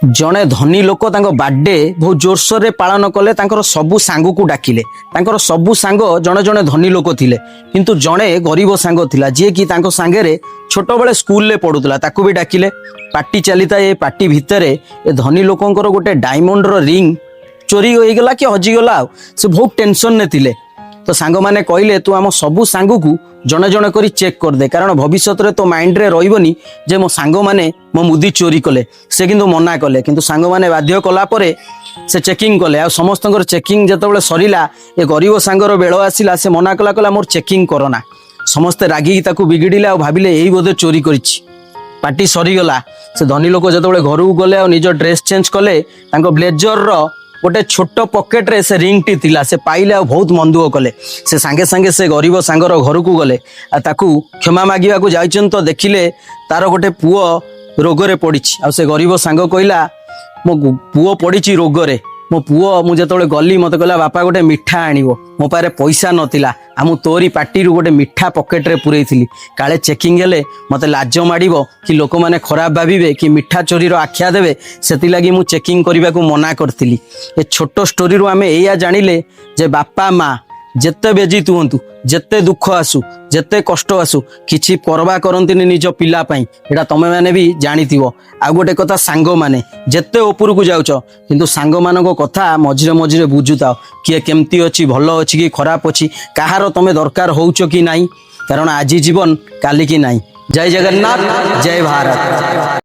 जड़े धनी लोक बार्डे बहुत जोरसोर पालन कले सबू सांग को डाकिले सबू सांग जड़े जड़े धनी लोक थिले किंतु जड़े गरीब सांग थिला जी कि सांगे छोट बेले स्कूल रे पढ़ुला ताकू भी डाकिले पार्टी चली था ये पार्टी भितर ए धनी लोकंकर गोटे डायमंड रो रिंग चोरी हो गला कि हजिगला से बहुत टेंशन ने थिले तो सांग माने कहले तू आम सबू सांग को जड़े जड़े करी चेक कर दे कारण भविष्य रे तो माइंड रे रहिबनी जे मो सांग माने मो मुदी चोरी कले से किंतु मना कले किंतु सांग माने बाध्य कला परे से चेकिंग कले आ समस्त चेकिंग जतबेले सरीला ए गरीब सांगर बेଳ आसिला से मना कला कला मोर चेकिंग करना समस्ते रागी ताकू बिगिड़िले आ भाबिले एही बोधे चोरी करिछि पार्टी सरीगला से धनी लोक जतबेले घर को गले आ निज ड्रेस चेंज कले तांको ब्लेजर रो गोटे छोट पॉकेट रे से रिंग टी थिला से पाइले आ बहुत मन दुख कले से सांगे सांगे से गरीब सांगर घर को गले आ ताकू क्षमा मागिबा को जाइछन तो देखिले तार गोटे पुओ रोगरे पड़िछि आ से गरीब सांग कहला मो पुओ पड़िछि रोगरे मो पुओ मु जतबेले गली मते कहला बापा गोटे मिठा आनिबो मो पारे पैसा नथिला आ मु तोरी पार्टी रु गोटे मिठा पॉकेट रे पुरैथिली काले चेकिंग हेले मते लाज माडिबो कि लोक माने खराब भाबिबे कि मिठा चोरी रो आख्या देबे सेति लागि मु चेकिंग करबा को मना करथिली ए छोट स्टोरी रु आमे एया जानिले जे बापा माँ जेते बेजित हुंतु जेते दुख आसु जेते कष्ट आसु किछि परवा करंतिनी निज पिला पई एटा तमे माने भी जानिथिबो आ गोटे कथा सांग माने जेते ऊपर को जाउछ किंतु सांग मानको कथा मझिरे मझिरे बुझुताओ किए केमती अछि भलो अछि कि खराब अछि काहार तमे दरकार होउछ कि नाही कारण आजी जीवन काली की नाही। जय जगन्नाथ जय भारत।